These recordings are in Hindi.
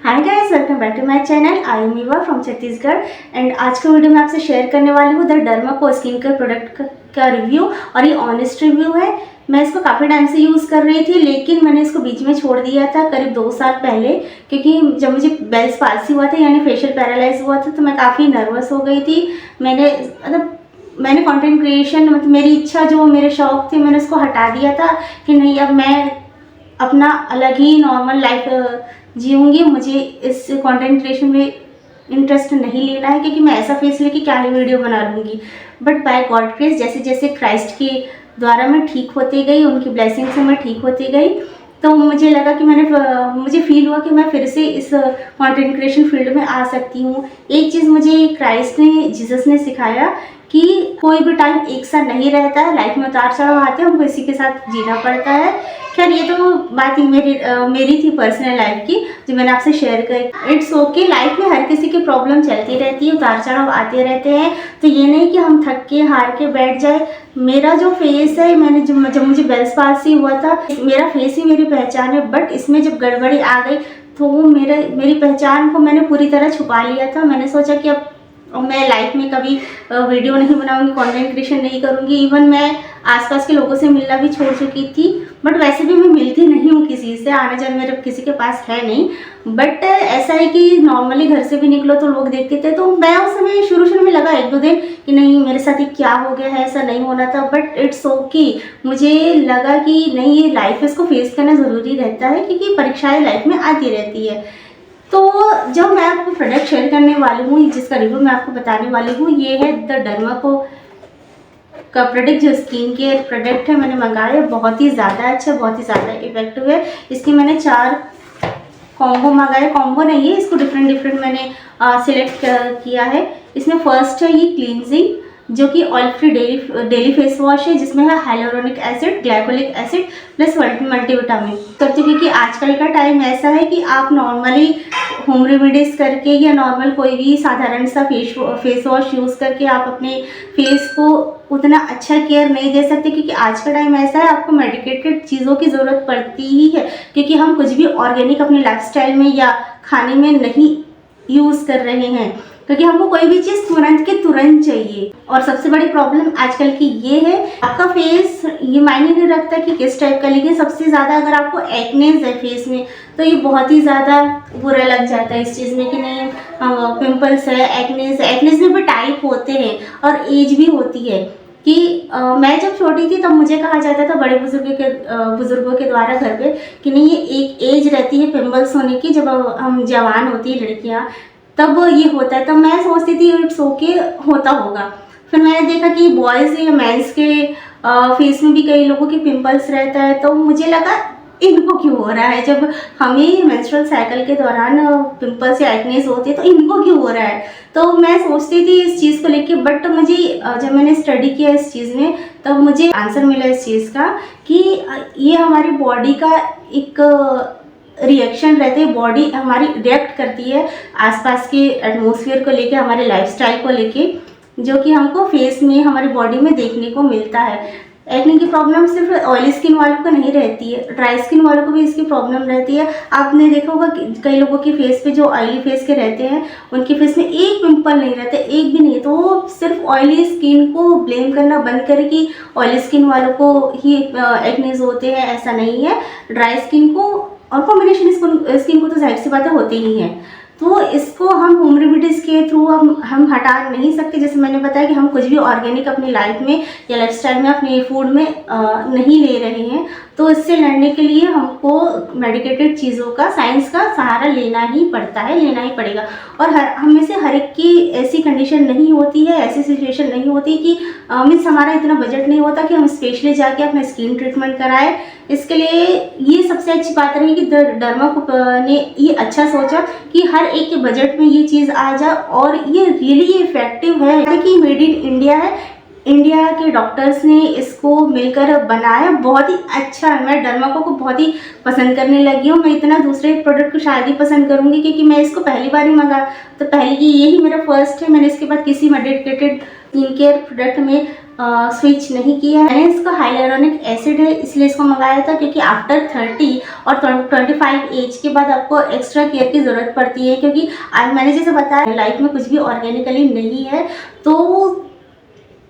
Hi guys, welcome back to my channel. I am Eva from Chhattisgarh and आज का वीडियो मैं आपसे शेयर करने वाली हूँ the Dermaco skin care product का रिव्यू। और ये ऑनेस्ट रिव्यू है। मैं इसको काफ़ी टाइम से यूज़ कर रही थी, लेकिन मैंने इसको बीच में छोड़ दिया था करीब 2 साल पहले, क्योंकि जब मुझे बेल्स पाल्सी हुआ था यानी फेशियल पैरालाइज हुआ था तो मैं काफ़ी नर्वस हो गई थी। मैंने कंटेंट क्रिएशन मतलब मेरी इच्छा जो मेरे शौक थे मैंने उसको हटा दिया था कि नहीं, अब मैं अपना अलग ही नॉर्मल लाइफ जीऊँगी। मुझे इस कंटेंट क्रिएशन में इंटरेस्ट नहीं लेना है, क्योंकि मैं ऐसा फेस लेके क्या ही वीडियो बना लूँगी। बट बाय गॉड ग्रेस जैसे जैसे क्राइस्ट के द्वारा मैं ठीक होती गई, उनकी ब्लेसिंग से मैं ठीक होती गई, तो मुझे लगा कि मुझे फील हुआ कि मैं फिर से इस कंटेंट क्रिएशन फील्ड में आ सकती हूँ। एक चीज़ मुझे क्राइस्ट ने, जीसस ने सिखाया कि कोई भी टाइम एक साथ नहीं रहता है, लाइफ में उतार चढ़ाव आते हैं, हमको इसी के साथ जीना पड़ता है। खैर ये तो बात ही मेरी थी पर्सनल लाइफ की, जो मैंने आपसे शेयर करी। इट्स ओके, लाइफ में हर किसी की प्रॉब्लम चलती रहती है, उतार चढ़ाव आते रहते हैं, तो ये नहीं कि हम थक के हार के बैठ जाए। मेरा जो फेस है, जब मुझे बेल्स पाल्सी हुआ था, मेरा फेस ही मेरी पहचान है, बट इसमें जब गड़बड़ी आ गई तो मेरी पहचान को मैंने पूरी तरह छुपा लिया था। मैंने सोचा कि अब मैं लाइफ में कभी वीडियो नहीं बनाऊंगी, कंटेंट क्रिएशन नहीं करूंगी। इवन मैं आसपास के लोगों से मिलना भी छोड़ चुकी थी, बट वैसे भी मैं मिलती नहीं हूँ किसी से, आना जाना मेरे किसी के पास है नहीं। बट ऐसा है कि नॉर्मली घर से भी निकलो तो लोग देखते थे, तो मैं उस समय शुरू में लगा 1-2 दिन कि नहीं मेरे साथ ये क्या हो गया है, ऐसा नहीं होना था। बट इट्स ओके, मुझे लगा कि नहीं, ये लाइफ इसको फेस करना ज़रूरी रहता है, क्योंकि परीक्षाएं लाइफ में आती रहती है। तो जब मैं आपको प्रोडक्ट शेयर करने वाली हूँ, जिसका रिव्यू मैं आपको बताने वाली हूँ, ये है द डर्माको का प्रोडक्ट, जो स्किन केयर प्रोडक्ट है। मैंने मंगाया है, बहुत ही ज़्यादा अच्छा, बहुत ही ज़्यादा इफेक्टिव है। इसकी मैंने 4 कॉम्बो मंगाए, कॉम्बो नहीं है, इसको डिफरेंट मैंने सिलेक्ट किया है। इसमें फर्स्ट है ये क्लींजिंग, जो कि oil free daily face wash है, जिसमें है hyaluronic acid, glycolic acid plus multivitamin. तो क्योंकि आजकल का टाइम ऐसा है कि आप नॉर्मली होम रेमेडीज करके या नॉर्मल कोई भी साधारण सा फेस वॉश यूज़ करके आप अपने फेस को उतना अच्छा केयर नहीं दे सकते, क्योंकि आज का टाइम ऐसा है आपको मेडिकेटेड चीज़ों की ज़रूरत पड़ती ही है, क्योंकि हम कुछ भी ऑर्गेनिक अपने लाइफस्टाइल में या खाने में नहीं यूज़ कर रहे हैं, क्योंकि हमको कोई भी चीज़ तुरंत के तुरंत चाहिए। और सबसे बड़ी प्रॉब्लम आजकल की ये है, आपका फेस ये मायने नहीं रखता कि किस टाइप का, लेकिन सबसे ज़्यादा अगर आपको एक्नेस है फेस में तो ये बहुत ही ज़्यादा बुरा लग जाता है इस चीज़ में कि नहीं, पिंपल्स है, एक्नेस में भी टाइप होते हैं और एज भी होती है। कि मैं जब छोटी थी तब मुझे कहा जाता था बड़े बुजुर्गों के द्वारा घर पे कि नहीं, ये एक एज रहती है पिंपल्स होने की, जब हम जवान होती है लड़कियाँ तब ये होता है। तब मैं सोचती थी इट्स ओके, होता होगा। फिर मैंने देखा कि बॉयज़ या मेंस के फेस में भी कई लोगों के पिंपल्स रहता है, तो मुझे लगा इनको क्यों हो रहा है। जब हमें मेंस्ट्रुअल साइकिल के दौरान पिंपल्स या एक्नेस होती है तो इनको क्यों हो रहा है, तो मैं सोचती थी इस चीज़ को लेके। बट मुझे जब मैंने स्टडी किया इस चीज़ में, तब मुझे आंसर मिला इस चीज़ का कि ये हमारी बॉडी का एक रिएक्शन रहते हैं। बॉडी हमारी रिएक्ट करती है आसपास के एटमॉस्फेयर को लेके, हमारे लाइफस्टाइल को लेके, जो कि हमको फेस में, हमारी बॉडी में देखने को मिलता है। एक्ने की प्रॉब्लम सिर्फ ऑयली स्किन वालों को नहीं रहती है, ड्राई स्किन वालों को भी इसकी प्रॉब्लम रहती है। आपने देखा होगा कि कई लोगों के फेस पे, जो ऑयली फेस के रहते हैं, उनके फेस में एक पिंपल नहीं रहता, एक भी नहीं। तो वो सिर्फ ऑयली स्किन को ब्लेम करना बंद करें कि ऑयली स्किन वालों को ही एक्नेस होते हैं, ऐसा नहीं है। ड्राई स्किन को और कॉम्बिनेशन स्किन को तो जाहिर सी बातें होती ही हैं। तो इसको हम होम रेमेडीज़ के थ्रू हम हटा नहीं सकते। जैसे मैंने बताया कि हम कुछ भी ऑर्गेनिक अपनी लाइफ में या लाइफस्टाइल में, अपने फूड में नहीं ले रहे हैं, तो इससे लड़ने के लिए हमको मेडिकेटेड चीज़ों का, साइंस का सहारा लेना ही पड़ता है, लेना ही पड़ेगा। और हम में से हर एक की ऐसी कंडीशन नहीं होती है, ऐसी सिचुएशन नहीं होती कि मीन्स हमारा इतना बजट नहीं होता कि हम स्पेशली जाके अपना स्किन ट्रीटमेंट कराएं। इसके लिए ये सबसे अच्छी बात रही कि डर्माको ने ये अच्छा सोचा कि हर एक के बजट में ये चीज़ आ जाए, और ये रियली इफेक्टिव है कि मेड इन इंडिया है। इंडिया के डॉक्टर्स ने इसको मिलकर बनाया, बहुत ही अच्छा है। मैं डर्माको को बहुत ही पसंद करने लगी हूँ। मैं इतना दूसरे प्रोडक्ट को शायद ही पसंद करूँगी, क्योंकि मैं इसको पहली बार ही मंगा, तो पहले की यही मेरा फर्स्ट है। मैंने इसके बाद किसी मेडिकेटेड स्किन केयर प्रोडक्ट में स्विच नहीं किया है। मैंने इसका हाइलुरोनिक एसिड है इसलिए इसको मंगाया था, क्योंकि आफ्टर 30 और 25 एज के बाद आपको एक्स्ट्रा केयर की ज़रूरत पड़ती है, क्योंकि आज मैंने जैसे बताया लाइफ में कुछ भी ऑर्गेनिकली नहीं है। तो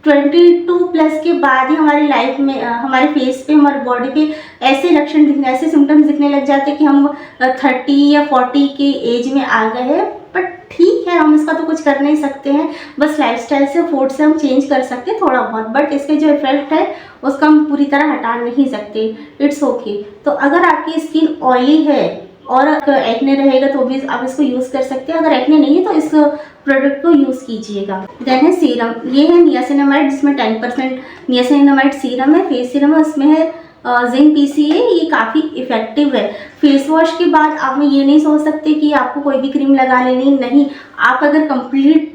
22 प्लस के बाद ही हमारी लाइफ में हमारे फेस पे, हमारे बॉडी पे ऐसे लक्षण दिखने, ऐसे सिम्टम्स दिखने लग जाते हैं कि हम 30 या 40 के एज में आ गए हैं। बट ठीक है, हम इसका तो कुछ कर नहीं सकते हैं, बस लाइफस्टाइल से, फूड से हम चेंज कर सकते हैं थोड़ा बहुत, बट इसके जो इफेक्ट है उसका हम पूरी तरह हटा नहीं सकते। It's okay. तो अगर आपकी स्किन ऑयली है और एक्ने रहेगा तो भी आप इसको यूज़ कर सकते हैं। अगर एक्ने नहीं है तो इस प्रोडक्ट को यूज़ कीजिएगा। देन है सीरम, ये है नियासिनामाइड, जिसमें 10% नियासिनामाइड सीरम है, फेस सीरम है। उसमें है जिंक PCA। ये काफ़ी इफेक्टिव है। फेस वॉश के बाद आप में ये नहीं सोच सकते कि आपको कोई भी क्रीम लगा लेनी, नहीं। आप अगर कंप्लीट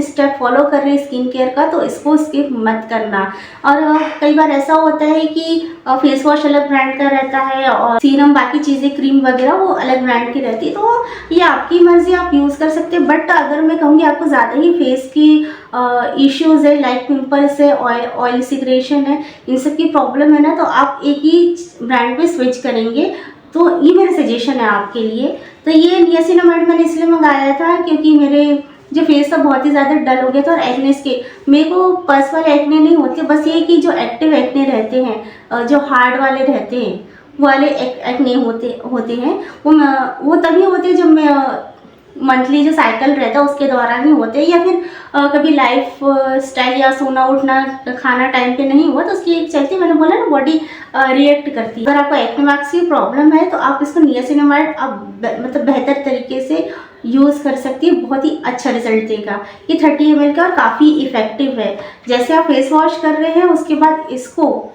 स्टेप फॉलो कर रहे हैं स्किन केयर का, तो इसको स्किप मत करना। और कई बार ऐसा होता है कि फेस वॉश अलग ब्रांड का रहता है और सीरम, बाकी चीज़ें, क्रीम वगैरह वो अलग ब्रांड की रहती है, तो ये आपकी मर्जी, आप यूज़ कर सकते हैं। बट अगर मैं कहूँगी आपको ज़्यादा ही फेस की इश्यूज़ है, लाइक पिंपल्स है, ऑयल सिक्रेशन है, इन सब की प्रॉब्लम है ना, तो आप एक ही ब्रांड पे स्विच करेंगे, तो ये मेरा सजेशन है आपके लिए। तो ये नियासिनामाइड मैंने इसलिए मंगाया था क्योंकि मेरे जो फेस था बहुत ही ज़्यादा डल हो गया था, और एक्नेस के, मेरे को पर्स वाले एक्ने नहीं होते, बस ये कि जो एक्टिव एक्ने रहते हैं, जो हार्ड वाले रहते हैं, वो वाले एक्ने होते हैं, वो तभी होते हैं जब मैं मंथली जो साइकिल रहता है उसके दौरान ही होते हैं, या फिर कभी लाइफ स्टाइल या सोना उठना खाना टाइम पे नहीं हुआ तो उसकी एक चलती, मैंने बोला ना, बॉडी रिएक्ट करती है। अगर आपको एक्ने मार्क्स की प्रॉब्लम है तो आप इसको नियासिनामाइड आप मतलब बेहतर तरीके से यूज़ कर सकती है, बहुत ही अच्छा रिजल्ट देगा। ये 30 ml का और काफ़ी इफेक्टिव है। जैसे आप फेस वॉश कर रहे हैं उसके बाद इसको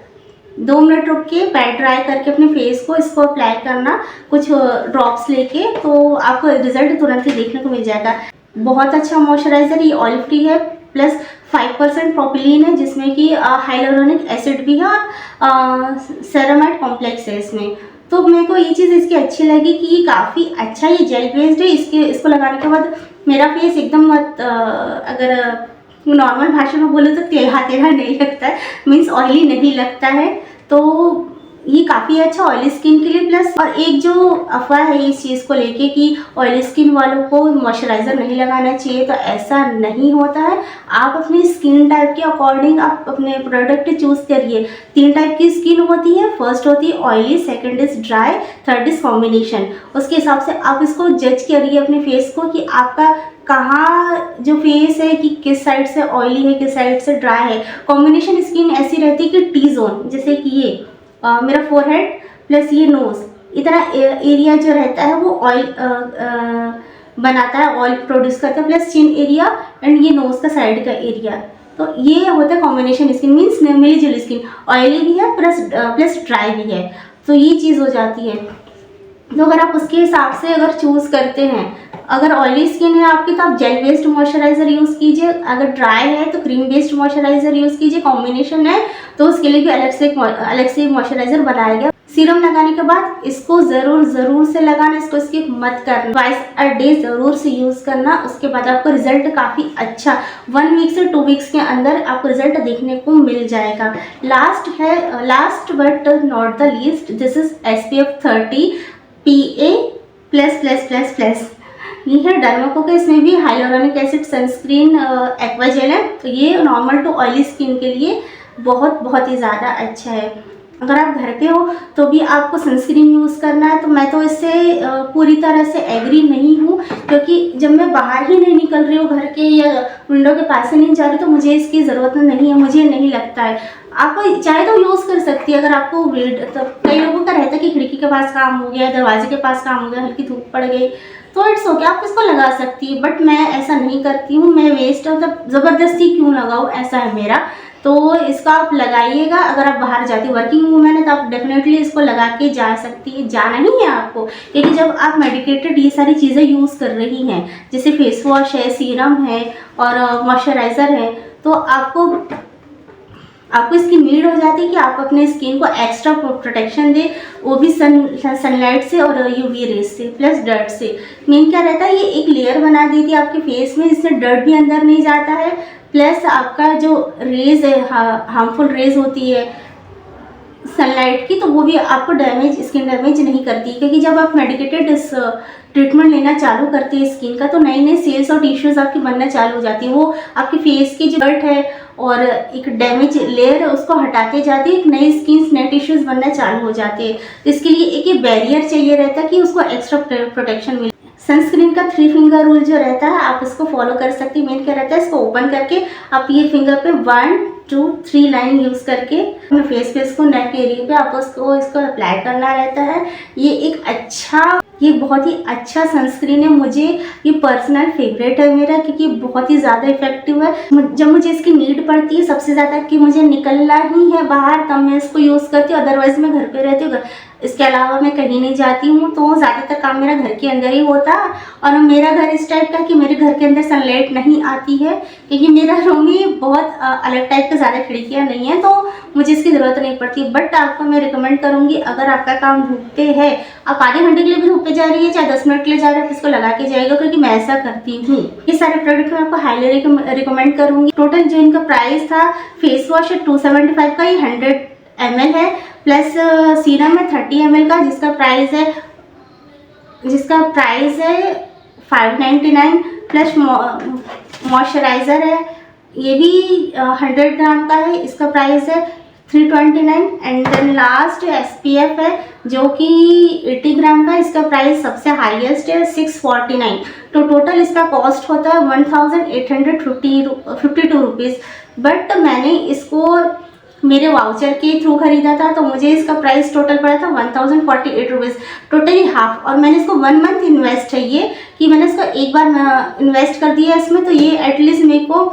2 मिनट रुक के पैड ड्राई करके अपने फेस को इसको अप्लाई करना, कुछ ड्रॉप्स लेके, तो आपको रिजल्ट तुरंत ही देखने को मिल जाएगा। बहुत अच्छा मॉइस्चराइज़र, ये ऑयल फ्री है, प्लस 5% प्रोपिलीन है, जिसमें कि हाइलुरोनिक एसिड भी है और सेरामाइड कॉम्प्लेक्स है इसमें। तो मेरे को ये चीज़ इसकी अच्छी लगी कि ये काफ़ी अच्छा, ये जेल बेस्ड है। इसको लगाने के बाद मेरा फेस एकदम अगर नॉर्मल भाषा में बोले तो टेढ़ा टेढ़ा नहीं लगता है, मीन्स ऑयली नहीं लगता है। तो ये काफ़ी अच्छा ऑयली स्किन के लिए। प्लस और एक जो अफवाह है इस चीज़ को लेके कि ऑयली स्किन वालों को मॉइस्चराइज़र नहीं लगाना चाहिए, तो ऐसा नहीं होता है। आप अपनी स्किन टाइप के अकॉर्डिंग आप अपने प्रोडक्ट चूज़ करिए। 3 टाइप की स्किन होती है, फर्स्ट होती है oily, second is dry, third is combination. उसके हिसाब से आप इसको जज करिए अपने फेस को कि आपका कहाँ जो फेस है कि किस साइड से ऑयली है, किस साइड से ड्राई है। कॉम्बिनेशन स्किन ऐसी रहती है कि T जोन, जैसे कि ये मेरा फोरहेड प्लस ये नोज़, इतना एरिया जो रहता है वो ऑयल बनाता है, ऑयल प्रोड्यूस करता है, प्लस चिन एरिया एंड ये नोज़ का साइड का एरिया। तो ये होता है कॉम्बिनेशन स्किन, मीन्स मिली जुली स्किन, ऑयली भी है प्लस ड्राई भी है, तो ये चीज़ हो जाती है। तो अगर आप उसके हिसाब से अगर चूज़ करते हैं, अगर ऑयली स्किन है आपकी तो आप जेल बेस्ड मॉइस्चराइज़र यूज़ कीजिए, अगर ड्राई है तो क्रीम बेस्ड मॉइस्चराइज़र यूज़ कीजिए, कॉम्बिनेशन है तो उसके लिए भी अलग से मॉइस्चराइज़र बनाया गया। सीरम लगाने के बाद इसको ज़रूर से लगाना, इसको स्किप मत करना, ट्वाइस अ डे ज़रूर से यूज़ करना। उसके बाद आपको रिजल्ट काफ़ी अच्छा 1 वीक से 2 वीक्स के अंदर आपको रिजल्ट देखने को मिल जाएगा। Last but not the least, this is SPF 30 PA++++। ये है डर्माको का, इसमें भी hyaluronic acid sunscreen aqua jail है, तो ये नॉर्मल टू ऑयली स्किन के लिए बहुत ही ज़्यादा अच्छा है। अगर आप घर पे हो तो भी आपको सनस्क्रीन यूज़ करना है, तो मैं तो इससे पूरी तरह से एग्री नहीं हूँ, क्योंकि जब मैं बाहर ही नहीं निकल रही हूँ घर के या विंडो के पास से नहीं जा रही, तो मुझे इसकी ज़रूरत नहीं है, मुझे नहीं लगता है। आप चाहे तो यूज़ कर सकती है, अगर आपको तो कई लोगों का रहता है कि खिड़की के पास काम हो गया, दरवाजे के पास काम हो गया, हल्की धूप पड़ गई, तो इट्स ओके, आप इसको लगा सकती है। बट मैं ऐसा नहीं करती हूँ, मैं वेस्ट हो तब ज़बरदस्ती क्यों लगाऊँ, ऐसा है मेरा। तो इसका आप लगाइएगा। अगर आप बाहर जाती वर्किंग वूमेन है तो आप डेफिनेटली इसको लगा के जा सकती है, जाना ही है आपको, क्योंकि जब आप मेडिकेटेड ये सारी चीज़ें यूज़ कर रही हैं, जैसे फेस वॉश है, सीरम है और मॉइस्चराइज़र है, तो आपको इसकी नीड हो जाती है कि आप अपने स्किन को एक्स्ट्रा प्रोटेक्शन दे, वो भी सनलाइट से और यूवी रेज से प्लस डर्ट से। मेन क्या रहता है, ये एक लेयर बना देती है आपके फेस में, इससे डर्ट भी अंदर नहीं जाता है, प्लस आपका जो रेज है, हार्मफुल रेज होती है सनलाइट की, तो वो भी आपको स्किन डैमेज नहीं करती। क्योंकि जब आप मेडिकेटेड ट्रीटमेंट लेना चालू करते हैं स्किन का, तो नई नई सेल्स और टिश्यूज आपकी बनना चालू हो जाती है। वो आपके फेस की जो डर्ट है और एक डैमेज लेयर है उसको हटाते जाती है, एक नई स्किन नए टिश्यूज बनना चालू हो जाते हैं। तो इसके लिए एक ये बैरियर चाहिए रहता है कि उसको एक्स्ट्रा प्रोटेक्शन मिले। सनस्क्रीन का 3 फिंगर रूल जो रहता है आप इसको फॉलो कर सकते हैं। मेन क्या रहता है, इसको ओपन करके आप ये फिंगर पे 1 2 3 लाइन यूज करके अपने फेस पे इसको नेक एरिया पे आप इसको अप्लाई करना रहता है। ये बहुत ही अच्छा सनस्क्रीन है, मुझे ये पर्सनल फेवरेट है मेरा, क्योंकि बहुत ही ज़्यादा इफेक्टिव है। जब मुझे इसकी नीड पड़ती है सबसे ज़्यादा कि मुझे निकलना ही है बाहर, तब मैं इसको यूज़ करती हूँ। अदरवाइज मैं घर पे रहती हूँ, इसके अलावा मैं कहीं नहीं जाती हूँ, तो ज़्यादातर काम मेरा घर के अंदर ही होता है। और मेरा घर इस टाइप का कि मेरे घर के अंदर सनलाइट नहीं आती है, क्योंकि मेरा रूम ही बहुत अलग टाइप का, ज़्यादा खिड़कियाँ नहीं है, तो मुझे इसकी ज़रूरत नहीं पड़ती। बट आपको मैं रिकमेंड करूँगी, अगर आपका काम धूप पे है, आप आधे घंटे के लिए भी धूप पे जा रही है, चाहे 10 मिनट के लिए जा रहे हो, इसको लगा के जाएगा, क्योंकि मैं ऐसा करती हूँ। ये सारे प्रोडक्ट मैं आपको हाईली रिकमेंड करूँगी। टोटल जो इनका प्राइस था, फेस वॉश है 275 का, ये 100 ml है, प्लस सीरम है 30 ml का, जिसका प्राइस है 599, प्लस मॉइस्चराइज़र है, ये भी 100 ग्राम का है, इसका प्राइस है 329। एंड देन लास्ट SPF है जो कि 80 ग्राम का, इसका प्राइस सबसे हाईएस्ट है 649। तो टोटल इसका कॉस्ट होता है 1852 रुपीज़। बट मैंने इसको मेरे वाउचर के थ्रू खरीदा था, तो मुझे इसका प्राइस टोटल पड़ा था 1048 रुपीज़, टोटली हाफ। और मैंने इसको 1 मंथ इन्वेस्ट है, ये कि मैंने इसको एक बार इन्वेस्ट कर दिया इसमें, तो ये एटलीस्ट मेरे को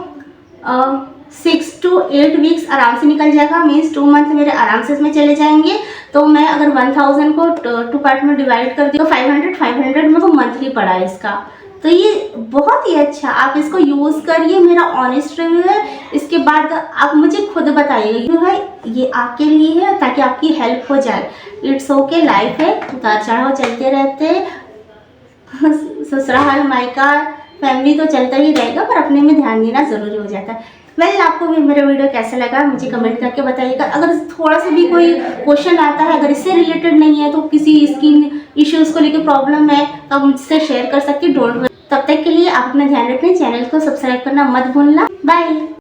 6 to 8 वीक्स आराम से निकल जाएगा। मीन्स 2 मंथ मेरे आराम से इसमें चले जाएंगे। तो मैं अगर 1000 को 2 पार्ट में डिवाइड कर दी तो 500 मेरे को मंथली पड़ा है इसका। तो ये बहुत ही अच्छा, आप इसको यूज़ करिए, मेरा ऑनेस्ट रिव्यू है। इसके बाद आप मुझे खुद बताइए, जो है ये आपके लिए है ताकि आपकी हेल्प हो जाए। इट्स ओके, लाइफ है, उतार चढ़ाव चलते रहते, ससुराल मायका फैमिली तो चलता ही रहेगा, पर अपने में ध्यान देना ज़रूरी हो जाता है। आपको भी मेरा वीडियो कैसा लगा मुझे कमेंट करके बताइएगा। अगर थोड़ा सा भी कोई क्वेश्चन आता है, अगर इससे रिलेटेड नहीं है, तो किसी स्किन इश्यूज़ को लेकर प्रॉब्लम है, तो आप मुझसे शेयर कर सकते हैं। Don't worry. तब तक के लिए आप अपना ध्यान रखें, चैनल को सब्सक्राइब करना मत भूलना। बाय।